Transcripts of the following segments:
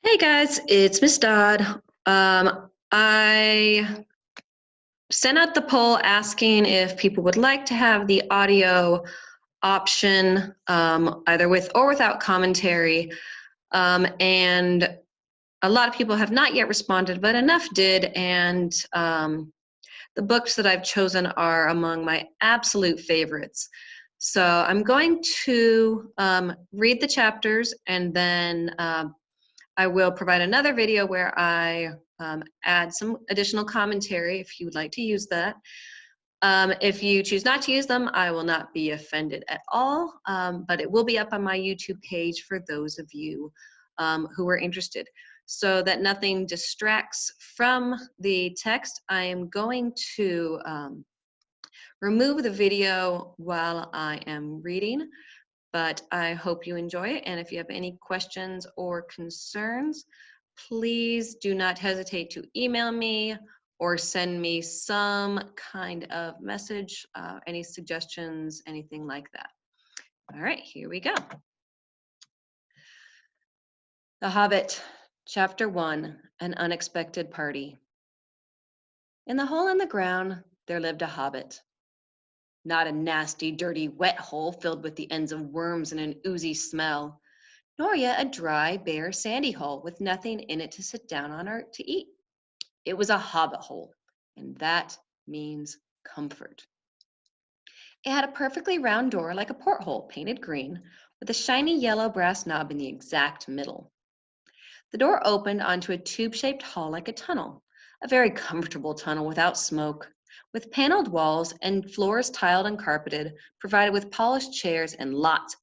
Hey guys, it's Miss Dodd. I sent out the poll asking if people would like to have the audio option, either with or without commentary. And a lot of people have not yet responded, but enough did. And the books that I've chosen are among my absolute favorites. So I'm going to read the chapters, and then I will provide another video where I add some additional commentary if you would like to use that. If you choose not to use them, I will not be offended at all, but it will be up on my YouTube page for those of you who are interested. So that nothing distracts from the text, I am going to remove the video while I am reading, but I hope you enjoy it. And if you have any questions or concerns, please do not hesitate to email me or send me some kind of message, any suggestions, anything like that. All right, here we go. The Hobbit, Chapter 1, An Unexpected Party. In the hole in the ground, there lived a hobbit. Not a nasty, dirty, wet hole filled with the ends of worms and an oozy smell, nor yet a dry, bare, sandy hole with nothing in it to sit down on or to eat. It was a hobbit hole, and that means comfort. It had a perfectly round door like a porthole, painted green, with a shiny yellow brass knob in the exact middle. The door opened onto a tube-shaped hall like a tunnel, a very comfortable tunnel without smoke, with paneled walls and floors tiled and carpeted, provided with polished chairs and lots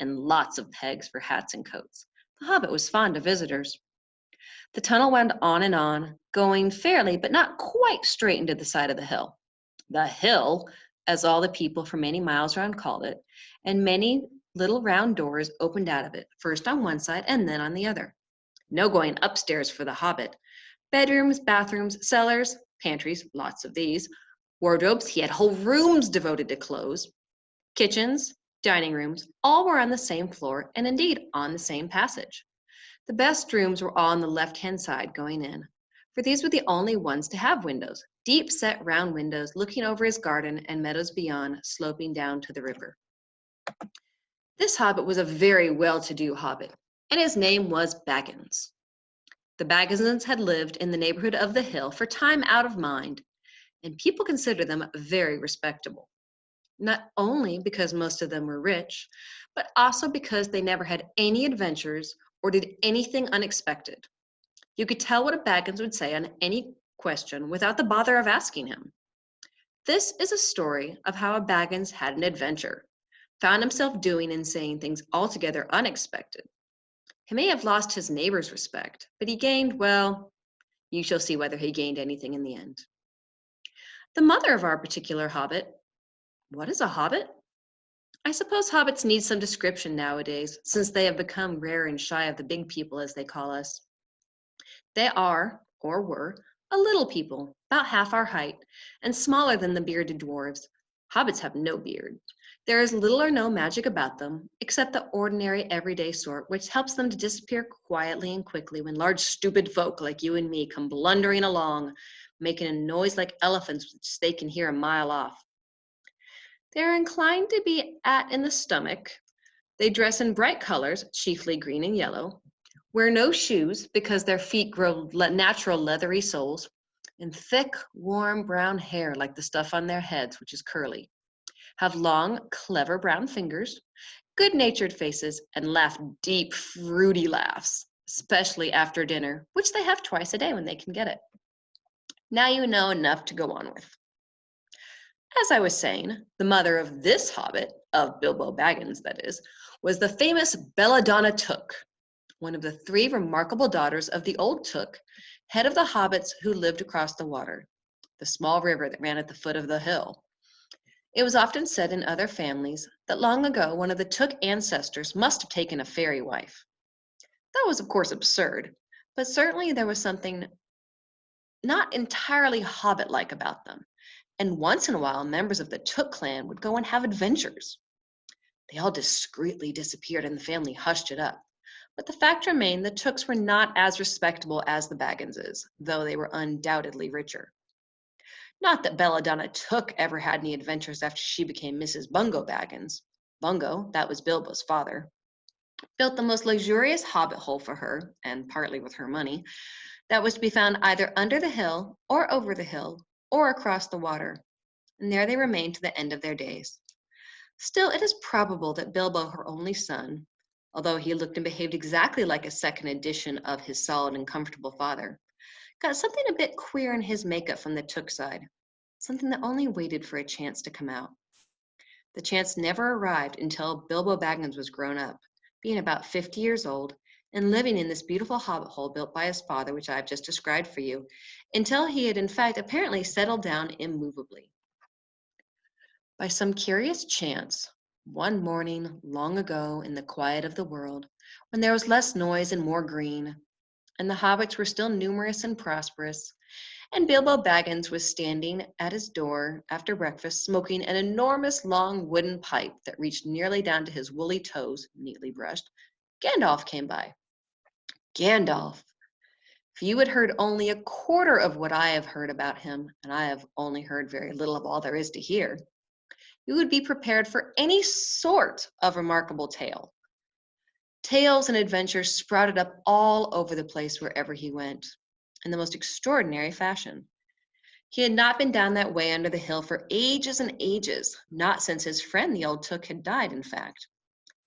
of pegs for hats and coats. The Hobbit was fond of visitors. The tunnel went on, going fairly but not quite straight into the side of the hill. The hill, as all the people for many miles around called it, and many little round doors opened out of it, first on one side and then on the other. No going upstairs for the Hobbit. Bedrooms, bathrooms, cellars, pantries, lots of these, wardrobes, he had whole rooms devoted to clothes, kitchens, dining rooms, all were on the same floor and indeed on the same passage. The best rooms were all on the left-hand side going in, for these were the only ones to have windows, deep-set round windows looking over his garden and meadows beyond, sloping down to the river. This Hobbit was a very well-to-do Hobbit, and his name was Baggins. The Bagginses had lived in the neighborhood of the hill for time out of mind, and people considered them very respectable. Not only because most of them were rich, but also because they never had any adventures or did anything unexpected. You could tell what a Baggins would say on any question without the bother of asking him. This is a story of how a Baggins had an adventure, found himself doing and saying things altogether unexpected. He may have lost his neighbor's respect, but he gained, well, you shall see whether he gained anything in the end. The mother of our particular Hobbit. What is a Hobbit? I suppose hobbits need some description nowadays, since they have become rare and shy of the big people, as they call us. They are, or were, a little people, about half our height, and smaller than the bearded dwarves. Hobbits have no beard. There is little or no magic about them, except the ordinary everyday sort, which helps them to disappear quietly and quickly when large stupid folk like you and me come blundering along, making a noise like elephants which they can hear a mile off. They are inclined to be in the stomach. They dress in bright colors, chiefly green and yellow, wear no shoes because their feet grow natural leathery soles, and thick, warm brown hair like the stuff on their heads, which is curly, have long, clever brown fingers, good-natured faces, and laugh deep, fruity laughs, especially after dinner, which they have twice a day when they can get it. Now you know enough to go on with. As I was saying, the mother of this Hobbit, of Bilbo Baggins that is, was the famous Belladonna Took, one of the three remarkable daughters of the old Took, head of the hobbits who lived across the water, the small river that ran at the foot of the hill. It was often said in other families that long ago one of the Took ancestors must have taken a fairy wife. That was of course absurd, but certainly there was something not entirely hobbit-like about them. And once in a while, members of the Took clan would go and have adventures. They all discreetly disappeared and the family hushed it up. But the fact remained the Tooks were not as respectable as the Bagginses, though they were undoubtedly richer. Not that Belladonna Took ever had any adventures after she became Mrs. Bungo Baggins. Bungo, that was Bilbo's father, built the most luxurious hobbit hole for her, and partly with her money, that was to be found either under the hill, or over the hill, or across the water, and there they remained to the end of their days. Still, it is probable that Bilbo, her only son, although he looked and behaved exactly like a second edition of his solid and comfortable father, got something a bit queer in his makeup from the Took side, something that only waited for a chance to come out. The chance never arrived until Bilbo Baggins was grown up, being about 50 years old, and living in this beautiful hobbit hole built by his father, which I have just described for you, until he had in fact apparently settled down immovably. By some curious chance, one morning long ago in the quiet of the world, when there was less noise and more green, and the hobbits were still numerous and prosperous, and Bilbo Baggins was standing at his door after breakfast, smoking an enormous long wooden pipe that reached nearly down to his woolly toes, neatly brushed, Gandalf came by. Gandalf! If you had heard only a quarter of what I have heard about him, and I have only heard very little of all there is to hear, you would be prepared for any sort of remarkable tale. Tales and adventures sprouted up all over the place wherever he went, in the most extraordinary fashion. He had not been down that way under the hill for ages and ages, not since his friend the old Took had died, in fact,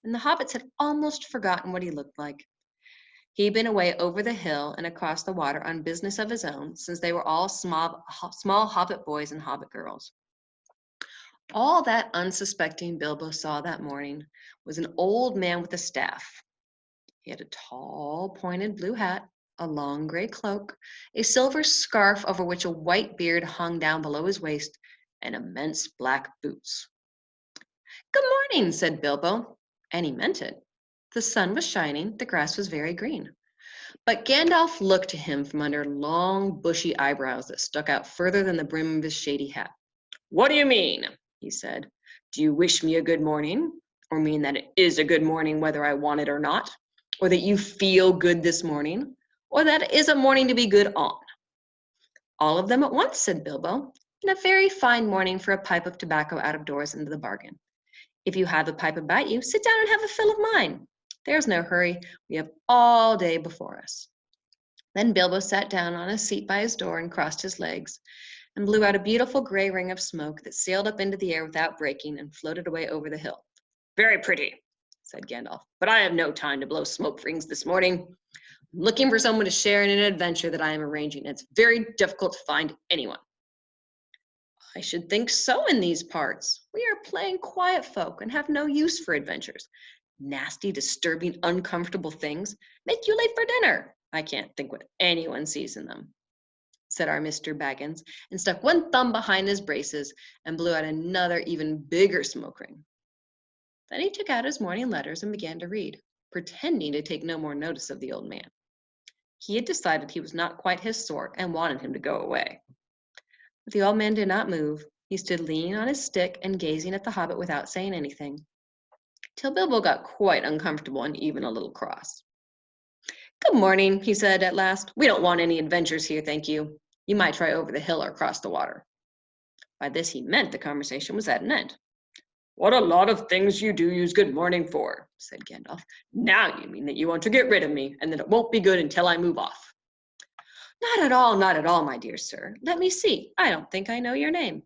and the hobbits had almost forgotten what he looked like. He'd been away over the hill and across the water on business of his own, since they were all small hobbit boys and hobbit girls. All that unsuspecting Bilbo saw that morning was an old man with a staff. He had a tall, pointed blue hat, a long gray cloak, a silver scarf over which a white beard hung down below his waist, and immense black boots. "Good morning," said Bilbo, and he meant it. The sun was shining, the grass was very green. But Gandalf looked to him from under long, bushy eyebrows that stuck out further than the brim of his shady hat. "What do you mean?" he said. "Do you wish me a good morning, or mean that it is a good morning whether I want it or not, or that you feel good this morning, or that it is a morning to be good on?" "All of them at once," said Bilbo, "and a very fine morning for a pipe of tobacco out of doors into the bargain. If you have a pipe about you, sit down and have a fill of mine. There's no hurry. We have all day before us." Then Bilbo sat down on a seat by his door and crossed his legs, and blew out a beautiful gray ring of smoke that sailed up into the air without breaking and floated away over the hill. "Very pretty," said Gandalf, "but I have no time to blow smoke rings this morning. I'm looking for someone to share in an adventure that I am arranging. It's very difficult to find anyone." "I should think so in these parts. We are plain quiet folk and have no use for adventures. Nasty, disturbing, uncomfortable things make you late for dinner. I can't think what anyone sees in them," said our Mr. Baggins, and stuck one thumb behind his braces and blew out another even bigger smoke ring. Then he took out his morning letters and began to read, pretending to take no more notice of the old man. He had decided he was not quite his sort and wanted him to go away. But the old man did not move. He stood leaning on his stick and gazing at the hobbit without saying anything, till Bilbo got quite uncomfortable and even a little cross. "Good morning," he said at last. "We don't want any adventures here, thank you. You might try over the hill or across the water." By this he meant the conversation was at an end. "What a lot of things you do use good morning for," said Gandalf. "Now you mean that you want to get rid of me, and that it won't be good until I move off." Not at all, my dear sir. Let me see. I don't think I know your name."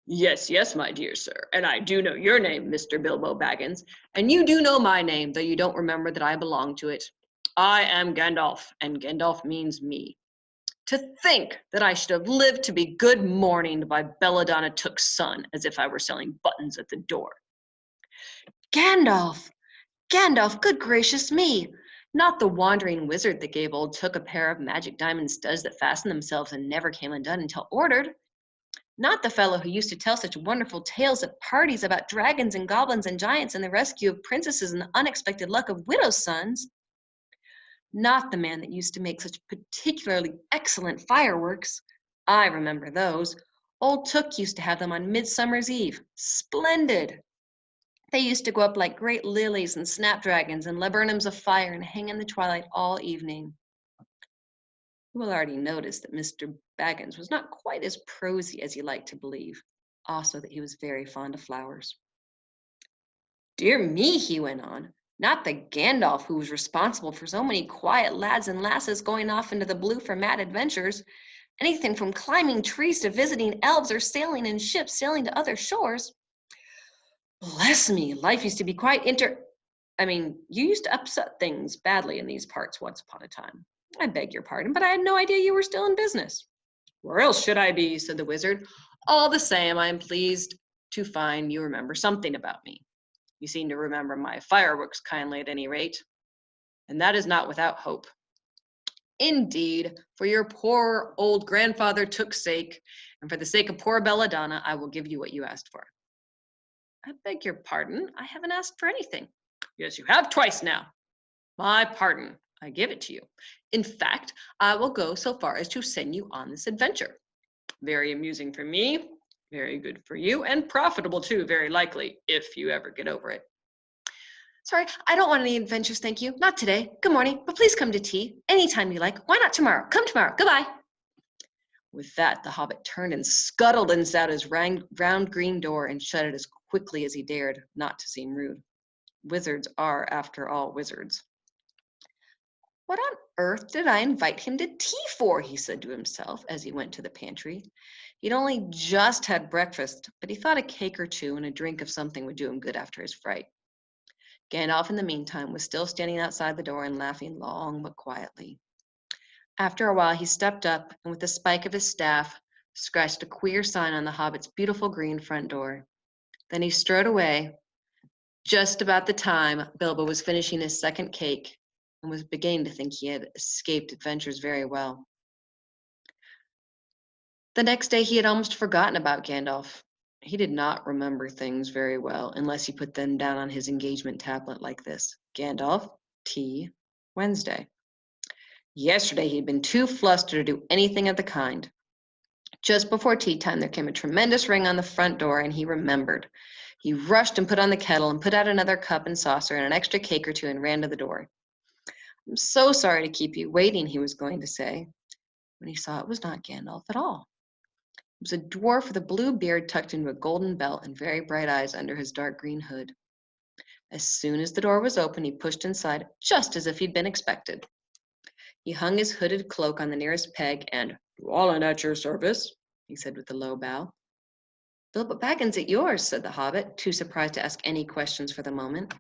Yes, yes, my dear sir, and I do know your name, Mr. Bilbo Baggins, and you do know my name, though you don't remember that I belong to it. I am Gandalf, and Gandalf means me. To think that I should have lived to be good morninged by Belladonna Took's son, as if I were selling buttons at the door." Gandalf! Gandalf, good gracious me! Not the wandering wizard that gave old Took a pair of magic diamond studs that fastened themselves and never came undone until ordered. Not the fellow who used to tell such wonderful tales at parties about dragons and goblins and giants and the rescue of princesses and the unexpected luck of widows' sons. Not the man that used to make such particularly excellent fireworks. I remember those. Old Took used to have them on Midsummer's Eve. Splendid. They used to go up like great lilies and snapdragons and laburnums of fire and hang in the twilight all evening. You will already notice that Mr. Baggins was not quite as prosy as he liked to believe, also that he was very fond of flowers. Dear me, he went on, not the Gandalf who was responsible for so many quiet lads and lasses going off into the blue for mad adventures, anything from climbing trees to visiting elves or sailing in ships sailing to other shores. Bless me, life used to be quite you used to upset things badly in these parts once upon a time. I beg your pardon, but I had no idea you were still in business. Where else should I be, said the wizard. All the same, I am pleased to find you remember something about me. You seem to remember my fireworks kindly at any rate, and that is not without hope. Indeed, for your poor old grandfather took sake, and for the sake of poor Belladonna, I will give you what you asked for. I beg your pardon, I haven't asked for anything. Yes, you have twice now. My pardon, I give it to you. In fact, I will go so far as to send you on this adventure. Very amusing for me, very good for you, and profitable too, very likely, if you ever get over it. Sorry, I don't want any adventures, thank you. Not today. Good morning, but please come to tea anytime you like. Why not tomorrow? Come tomorrow. Goodbye. With that, the hobbit turned and scuttled inside his round green door and shut it as quickly as he dared, not to seem rude. Wizards are, after all, wizards. What on earth did I invite him to tea for? He said to himself as he went to the pantry. He'd only just had breakfast, but he thought a cake or two and a drink of something would do him good after his fright. Gandalf, in the meantime, was still standing outside the door and laughing long but quietly. After a while, he stepped up and with the spike of his staff, scratched a queer sign on the hobbit's beautiful green front door. Then he strode away, just about the time Bilbo was finishing his second cake and was beginning to think he had escaped adventures very well. The next day, he had almost forgotten about Gandalf. He did not remember things very well unless he put them down on his engagement tablet like this: Gandalf, tea, Wednesday. Yesterday, he'd been too flustered to do anything of the kind. Just before tea time, there came a tremendous ring on the front door, and he remembered. He rushed and put on the kettle and put out another cup and saucer and an extra cake or two and ran to the door. I'm so sorry to keep you waiting, he was going to say, when he saw it was not Gandalf at all. It was a dwarf with a blue beard tucked into a golden belt and very bright eyes under his dark green hood. As soon as the door was open, he pushed inside, just as if he'd been expected. He hung his hooded cloak on the nearest peg and, "Dwalin at your service," he said with a low bow. "Bilbo Baggins at yours," said the hobbit, too surprised to ask any questions for the moment.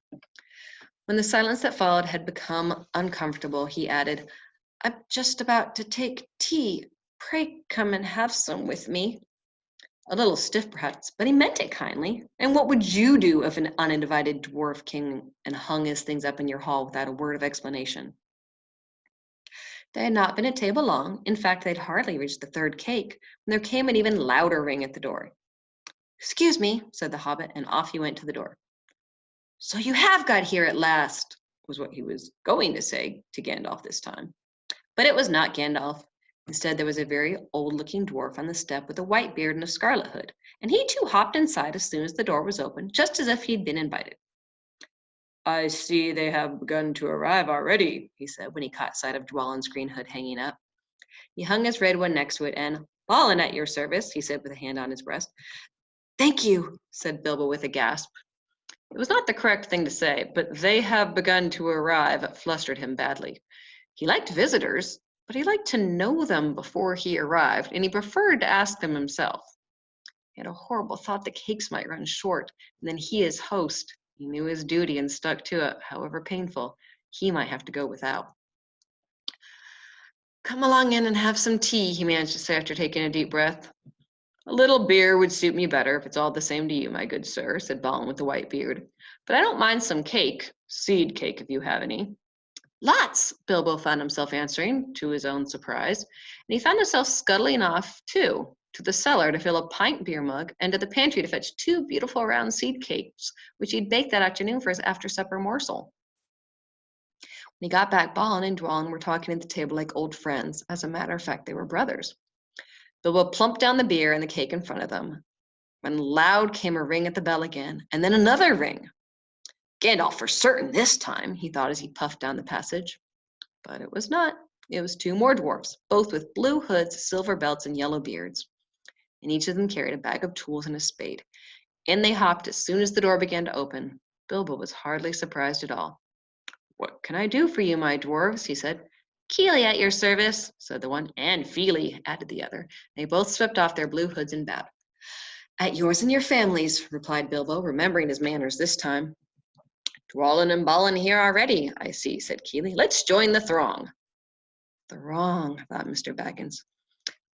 When the silence that followed had become uncomfortable, he added, "I'm just about to take tea. Pray come and have some with me." A little stiff, perhaps, but he meant it kindly. And what would you do if an uninvited dwarf came and hung his things up in your hall without a word of explanation? They had not been at table long. In fact, they'd hardly reached the third cake when there came an even louder ring at the door. "Excuse me," said the hobbit, and off he went to the door. "So you have got here at last," was what he was going to say to Gandalf this time. But it was not Gandalf. Instead, there was a very old-looking dwarf on the step with a white beard and a scarlet hood, and he too hopped inside as soon as the door was open, just as if he'd been invited. "I see they have begun to arrive already," he said when he caught sight of Dwalin's green hood hanging up. He hung his red one next to it and, "Balin at your service," he said with a hand on his breast. "Thank you," said Bilbo with a gasp. It was not the correct thing to say, but "they have begun to arrive" flustered him badly. He liked visitors, but he liked to know them before he arrived, and he preferred to ask them himself. He had a horrible thought that cakes might run short, and then he, as host, he knew his duty and stuck to it, however painful. He might have to go without. "Come along in and have some tea," he managed to say after taking a deep breath. "A little beer would suit me better if it's all the same to you, my good sir," said Balin with the white beard. "But I don't mind some cake, seed cake if you have any." "Lots," Bilbo found himself answering, to his own surprise, and he found himself scuttling off, too, to the cellar to fill a pint beer mug and to the pantry to fetch 2 beautiful round seed cakes, which he'd baked that afternoon for his after-supper morsel. When he got back, Balin and Dwalin were talking at the table like old friends. As a matter of fact, they were brothers. Bilbo plumped down the beer and the cake in front of them, when loud came a ring at the bell again, and then another ring, Gandalf for certain this time, he thought as he puffed down the passage. But it was not. It was two more dwarfs, both with blue hoods, silver belts, and yellow beards. And each of them carried a bag of tools and a spade. In they hopped as soon as the door began to open. Bilbo was hardly surprised at all. "What can I do for you, my dwarves?" he said. "Keely at your service," said the one. "And Feely," added the other. They both swept off their blue hoods and bowed. "At yours and your families," replied Bilbo, remembering his manners this time. "Dwallin and Balin here already, I see," said Keely. "Let's join the throng." Throng, thought Mr. Baggins.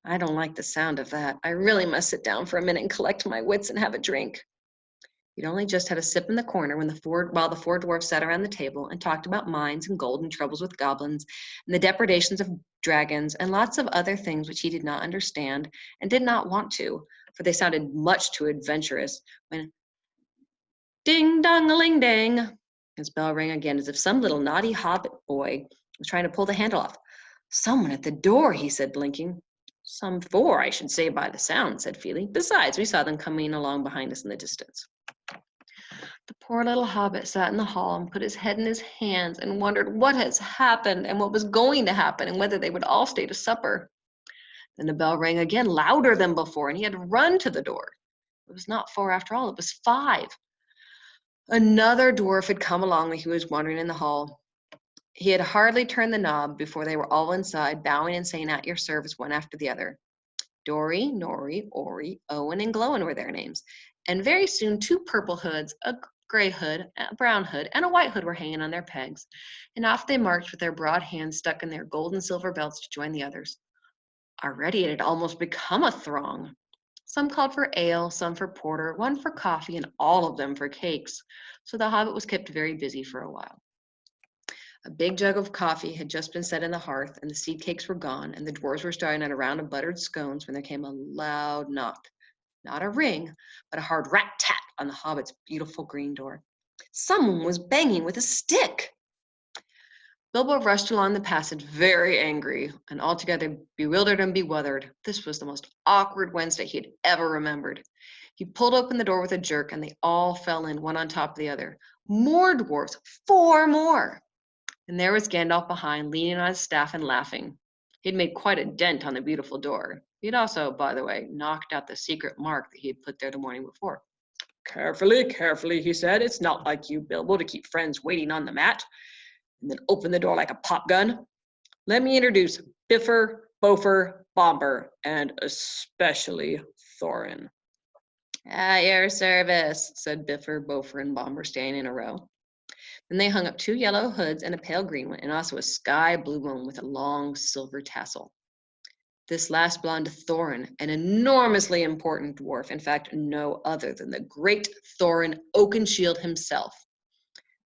I don't like the sound of that. I really must sit down for a minute and collect my wits and have a drink. He'd only just had a sip in the corner while the four dwarfs sat around the table and talked about mines and gold and troubles with goblins and the depredations of dragons and lots of other things which he did not understand and did not want to, for they sounded much too adventurous, when ding-dong-a-ling-dang, his bell rang again, as if some little naughty hobbit boy was trying to pull the handle off. "Someone at the door," he said, blinking. "Some four, I should say, by the sound," said Feely. "Besides, we saw them coming along behind us in the distance." The poor little hobbit sat in the hall and put his head in his hands and wondered what has happened and what was going to happen and whether they would all stay to supper. Then the bell rang again, louder than before, and he had to run to the door. It was not four after all, it was five. Another dwarf had come along when he was wandering in the hall. He had hardly turned the knob before they were all inside, bowing and saying "at your service" one after the other. Dory, Nori, Ori, Owen, and Glowin were their names. And very soon 2 purple hoods, a gray hood, a brown hood, and a white hood were hanging on their pegs. And off they marched with their broad hands stuck in their gold and silver belts to join the others. Already it had almost become a throng. Some called for ale, some for porter, one for coffee, and all of them for cakes. So the hobbit was kept very busy for a while. A big jug of coffee had just been set in the hearth, and the seed cakes were gone, and the dwarves were starting on a round of buttered scones when there came a loud knock. Not a ring, but a hard rat-tat on the hobbit's beautiful green door. Someone was banging with a stick. Bilbo rushed along the passage, very angry and altogether bewildered and bewildered. This was the most awkward Wednesday he had ever remembered. He pulled open the door with a jerk, and they all fell in, one on top of the other. More dwarves, 4 more. And there was Gandalf behind, leaning on his staff and laughing. He'd made quite a dent on the beautiful door. He'd also, by the way, knocked out the secret mark that he had put there the morning before. "Carefully, carefully," he said. "It's not like you, Bilbo, to keep friends waiting on the mat and then open the door like a pop gun. Let me introduce Bifur, Bofer, Bomber, and especially Thorin." "At your service," said Bifur, Bofer, and Bomber, staying in a row. Then they hung up 2 yellow hoods and a pale green one, and also a sky blue one with a long silver tassel. This last belonged to Thorin, an enormously important dwarf, in fact, no other than the great Thorin Oakenshield himself,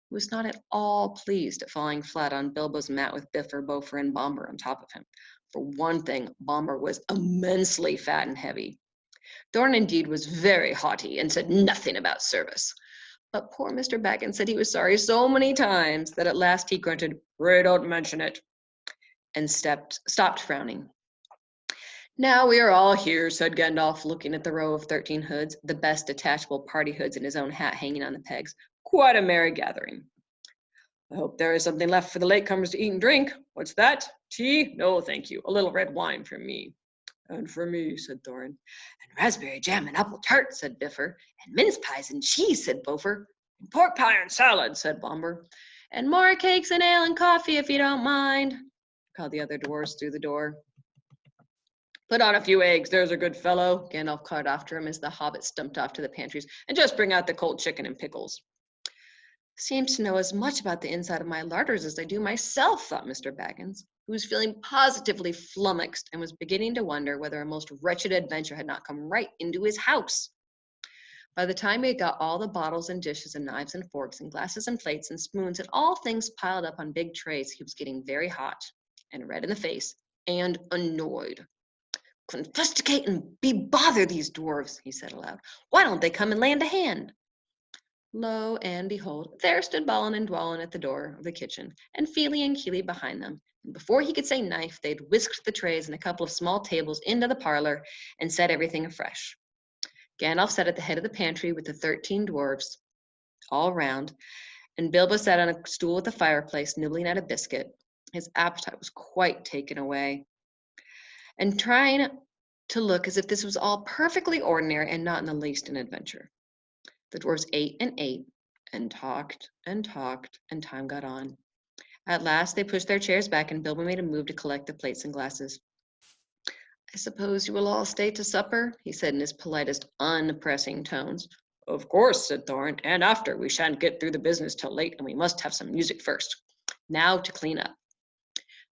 who was not at all pleased at falling flat on Bilbo's mat with Bifur, Bofer, and Bomber on top of him. For one thing, Bomber was immensely fat and heavy. Thorin indeed was very haughty and said nothing about service. But poor Mr. Baggins said he was sorry so many times that at last he grunted, "Pray don't mention it," and stopped frowning. "Now we are all here," said Gandalf, looking at the row of 13 hoods, the best detachable party hoods in his own hat hanging on the pegs. "Quite a merry gathering. I hope there is something left for the latecomers to eat and drink. What's that? Tea? No, thank you. A little red wine for me." "And for me," said Thorin. "And raspberry jam and apple tart," said Bifur. "And mince pies and cheese," said Bofer. "And pork pie and salad," said Bomber. "And more cakes and ale and coffee, if you don't mind," called the other dwarves through the door. "Put on a few eggs, there's a good fellow," Gandalf called after him as the hobbit stumped off to the pantries. "And just bring out the cold chicken and pickles." "Seems to know as much about the inside of my larders as I do myself," thought Mr. Baggins, who was feeling positively flummoxed and was beginning to wonder whether a most wretched adventure had not come right into his house. By the time he had got all the bottles and dishes and knives and forks and glasses and plates and spoons and all things piled up on big trays, he was getting very hot and red in the face and annoyed. "Confusticate and be bother these dwarves," he said aloud. "Why don't they come and lend a hand?" Lo and behold, there stood Balin and Dwalin at the door of the kitchen, and Feely and Keely behind them. And before he could say knife, they'd whisked the trays and a couple of small tables into the parlor and set everything afresh. Gandalf sat at the head of the pantry with the 13 dwarves all round, and Bilbo sat on a stool at the fireplace, nibbling at a biscuit. His appetite was quite taken away, and trying to look as if this was all perfectly ordinary and not in the least an adventure. The dwarves ate, and talked, and time got on. At last, they pushed their chairs back, and Bilbo made a move to collect the plates and glasses. "I suppose you will all stay to supper?" he said in his politest, unpressing tones. "Of course," said Thorin, "and after. We shan't get through the business till late, and we must have some music first. Now to clean up."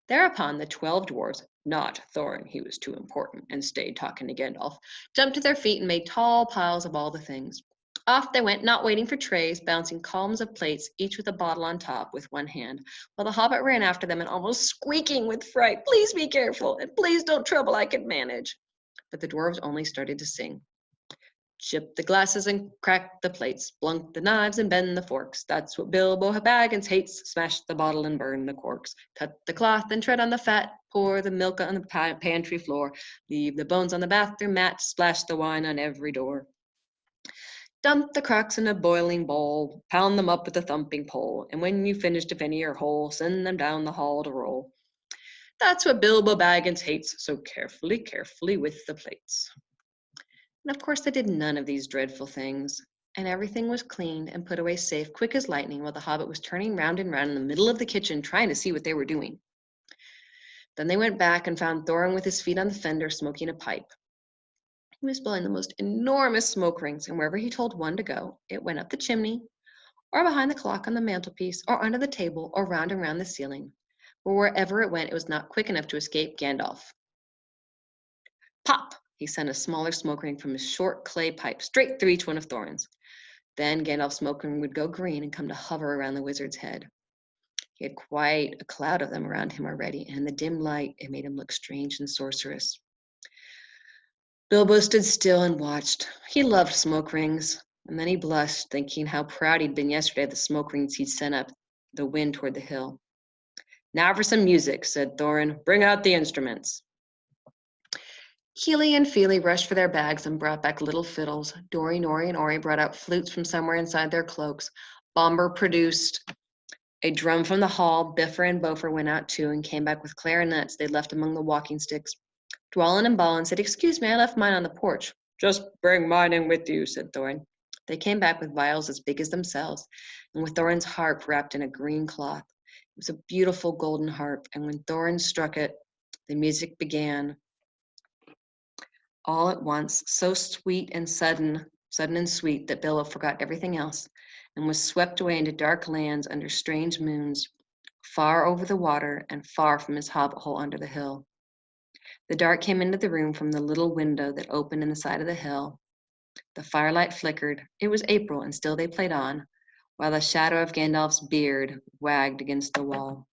Thereupon the 12 dwarves, not Thorin, he was too important, and stayed talking to Gandalf, jumped to their feet and made tall piles of all the things. Off they went, not waiting for trays, bouncing columns of plates, each with a bottle on top, with one hand, while the hobbit ran after them and almost squeaking with fright, "Please be careful, and please don't trouble, I can manage." But the dwarves only started to sing. "Chip the glasses and crack the plates, blunk the knives and bend the forks. That's what Bilbo Baggins hates. Smash the bottle and burn the corks. Cut the cloth and tread on the fat. Pour the milk on the pantry floor. Leave the bones on the bathroom mat. Splash the wine on every door. Dump the crocks in a boiling bowl. Pound them up with a thumping pole. And when you've finished, if any are whole, send them down the hall to roll. That's what Bilbo Baggins hates. So carefully, carefully with the plates." And of course, they did none of these dreadful things, and everything was cleaned and put away safe, quick as lightning, while the hobbit was turning round and round in the middle of the kitchen, trying to see what they were doing. Then they went back and found Thorin with his feet on the fender, smoking a pipe. He was blowing the most enormous smoke rings, and wherever he told one to go, it went up the chimney, or behind the clock on the mantelpiece, or under the table, or round and round the ceiling. But wherever it went, it was not quick enough to escape Gandalf. Pop! He sent a smaller smoke ring from his short clay pipe straight through each one of Thorin's. Then Gandalf's smoke ring would go green and come to hover around the wizard's head. He had quite a cloud of them around him already, and in the dim light, it made him look strange and sorcerous. Bilbo stood still and watched. He loved smoke rings, and then he blushed, thinking how proud he'd been yesterday of the smoke rings he'd sent up the wind toward the hill. "Now for some music," said Thorin. "Bring out the instruments." Keely and Feely rushed for their bags and brought back little fiddles. Dori, Nori, and Ori brought out flutes from somewhere inside their cloaks. Bomber produced a drum from the hall. Biffer and Bofer went out too and came back with clarinets they'd left among the walking sticks. Dwalin and Balin said, "Excuse me, I left mine on the porch." "Just bring mine in with you," said Thorin. They came back with vials as big as themselves, and with Thorin's harp wrapped in a green cloth. It was a beautiful golden harp, and when Thorin struck it, the music began. All at once, so sweet and sudden and sweet that Bilbo forgot everything else and was swept away into dark lands under strange moons, far over the water and far from his hobbit hole under the hill. The dark came into the room from the little window that opened in the side of the hill. The firelight flickered. It was April, and still they played on, while the shadow of Gandalf's beard wagged against the wall.